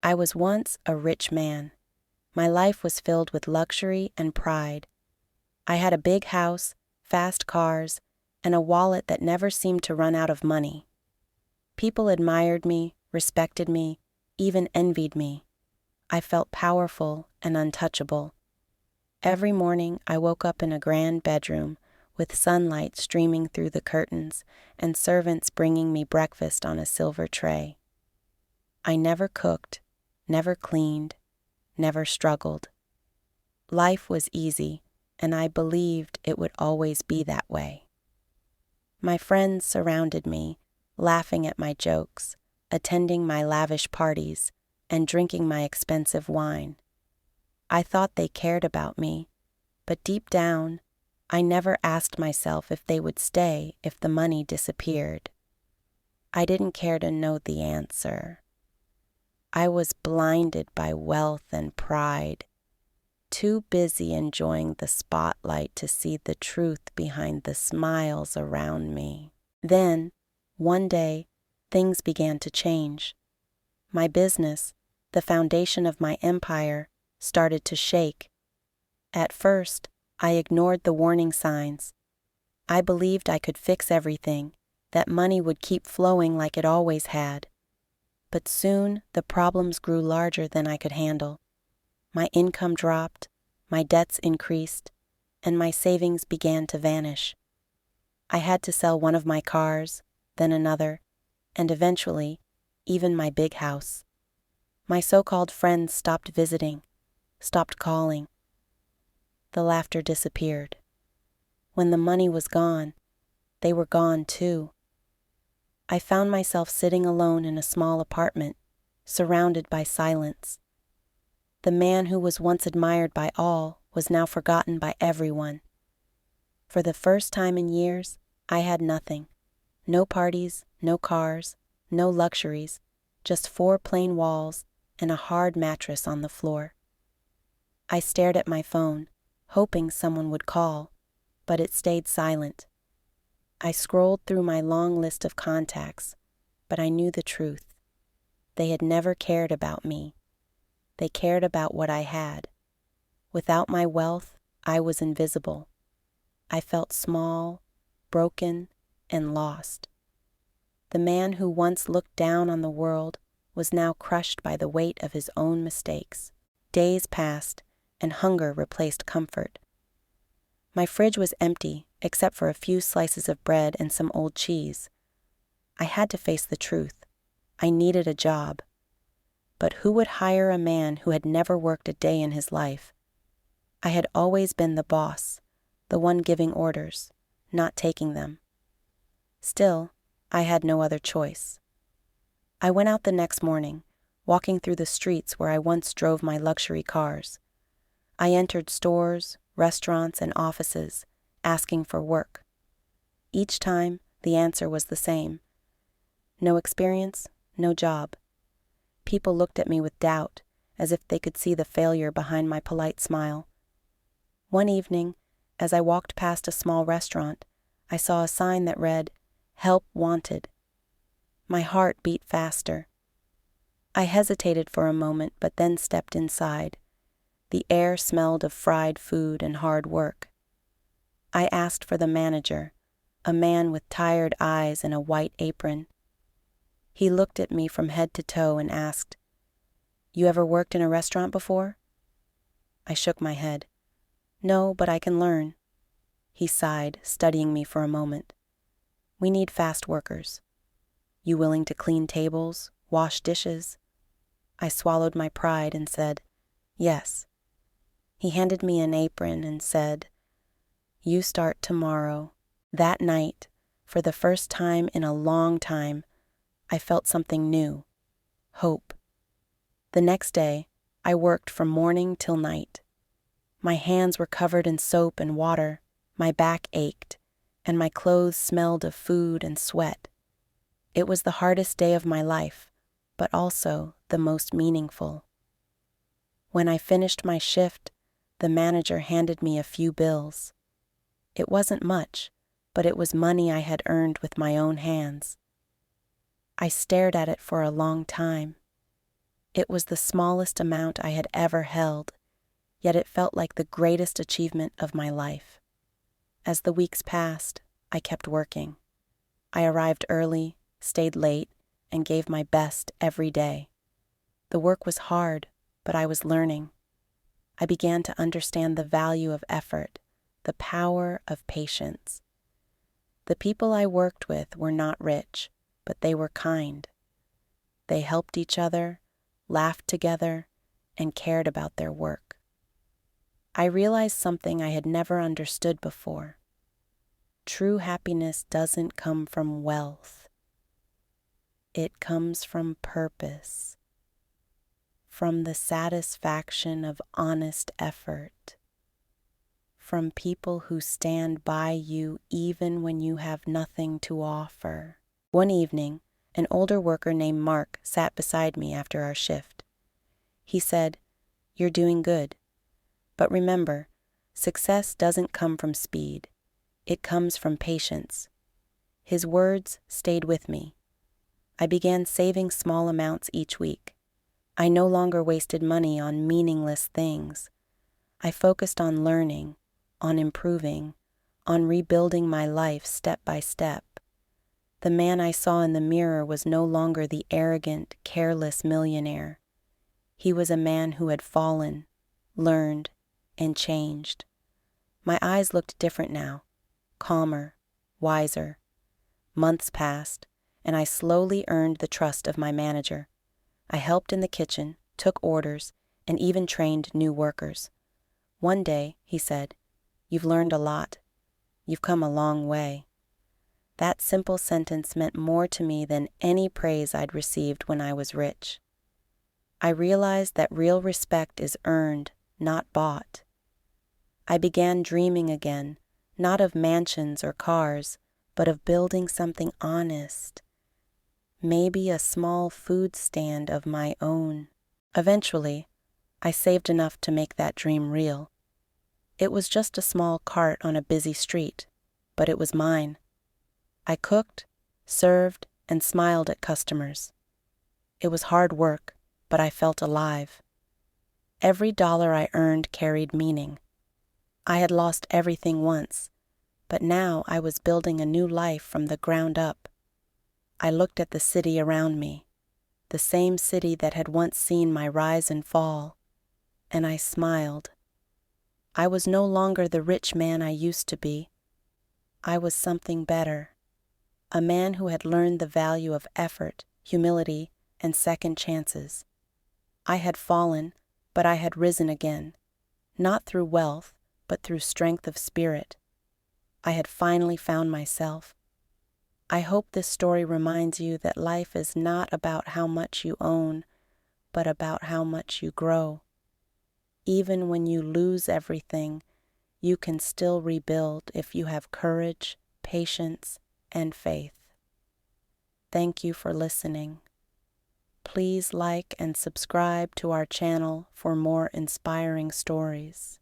I was once a rich man. My life was filled with luxury and pride. I had a big house, fast cars, and a wallet that never seemed to run out of money. People admired me, respected me, even envied me. I felt powerful and untouchable. Every morning I woke up in a grand bedroom with sunlight streaming through the curtains and servants bringing me breakfast on a silver tray. I never cooked, never cleaned, never struggled. Life was easy, and I believed it would always be that way. My friends surrounded me, laughing at my jokes, attending my lavish parties, and drinking my expensive wine. I thought they cared about me, but deep down, I never asked myself if they would stay if the money disappeared. I didn't care to know the answer. I was blinded by wealth and pride, too busy enjoying the spotlight to see the truth behind the smiles around me. Then, one day, things began to change. My business, the foundation of my empire, started to shake. At first, I ignored the warning signs. I believed I could fix everything, that money would keep flowing like it always had. But soon, the problems grew larger than I could handle. My income dropped, my debts increased, and my savings began to vanish. I had to sell one of my cars, then another, and eventually, even my big house. My so-called friends stopped visiting, stopped calling. The laughter disappeared. When the money was gone, they were gone too. I found myself sitting alone in a small apartment, surrounded by silence. The man who was once admired by all was now forgotten by everyone. For the first time in years, I had nothing. No parties, no cars, no luxuries, just 4 plain walls and a hard mattress on the floor. I stared at my phone, hoping someone would call, but it stayed silent. I scrolled through my long list of contacts, but I knew the truth. They had never cared about me. They cared about what I had. Without my wealth, I was invisible. I felt small, broken, and lost. The man who once looked down on the world was now crushed by the weight of his own mistakes. Days passed, and hunger replaced comfort. My fridge was empty, except for a few slices of bread and some old cheese. I had to face the truth. I needed a job. But who would hire a man who had never worked a day in his life? I had always been the boss, the one giving orders, not taking them. Still, I had no other choice. I went out the next morning, walking through the streets where I once drove my luxury cars. I entered stores, restaurants, and offices, asking for work. Each time, the answer was the same. No experience, no job. People looked at me with doubt, as if they could see the failure behind my polite smile. One evening, as I walked past a small restaurant, I saw a sign that read, "Help Wanted." My heart beat faster. I hesitated for a moment, but then stepped inside. The air smelled of fried food and hard work. I asked for the manager, a man with tired eyes and a white apron. He looked at me from head to toe and asked, "You ever worked in a restaurant before?" I shook my head. "No, but I can learn." He sighed, studying me for a moment. "We need fast workers. You willing to clean tables, wash dishes?" I swallowed my pride and said, "Yes." He handed me an apron and said, "You start tomorrow." That night, for the first time in a long time, I felt something new, hope. The next day, I worked from morning till night. My hands were covered in soap and water, my back ached, and my clothes smelled of food and sweat. It was the hardest day of my life, but also the most meaningful. When I finished my shift, the manager handed me a few bills. It wasn't much, but it was money I had earned with my own hands. I stared at it for a long time. It was the smallest amount I had ever held, yet it felt like the greatest achievement of my life. As the weeks passed, I kept working. I arrived early, stayed late, and gave my best every day. The work was hard, but I was learning. I began to understand the value of effort, the power of patience. The people I worked with were not rich, but they were kind. They helped each other, laughed together, and cared about their work. I realized something I had never understood before. True happiness doesn't come from wealth. It comes from purpose, from the satisfaction of honest effort, from people who stand by you even when you have nothing to offer. One evening, an older worker named Mark sat beside me after our shift. He said, "You're doing good. But remember, success doesn't come from speed. It comes from patience." His words stayed with me. I began saving small amounts each week. I no longer wasted money on meaningless things. I focused on learning, on improving, on rebuilding my life step by step. The man I saw in the mirror was no longer the arrogant, careless millionaire. He was a man who had fallen, learned, and changed. My eyes looked different now, calmer, wiser. Months passed, and I slowly earned the trust of my manager. I helped in the kitchen, took orders, and even trained new workers. One day, he said, "You've learned a lot. You've come a long way." That simple sentence meant more to me than any praise I'd received when I was rich. I realized that real respect is earned, not bought. I began dreaming again, not of mansions or cars, but of building something honest. Maybe a small food stand of my own. Eventually, I saved enough to make that dream real. It was just a small cart on a busy street, but it was mine. I cooked, served, and smiled at customers. It was hard work, but I felt alive. Every dollar I earned carried meaning. I had lost everything once, but now I was building a new life from the ground up. I looked at the city around me, the same city that had once seen my rise and fall, and I smiled. I was no longer the rich man I used to be. I was something better, a man who had learned the value of effort, humility, and second chances. I had fallen, but I had risen again, not through wealth, but through strength of spirit. I had finally found myself. I hope this story reminds you that life is not about how much you own, but about how much you grow. Even when you lose everything, you can still rebuild if you have courage, patience, and faith. Thank you for listening. Please like and subscribe to our channel for more inspiring stories.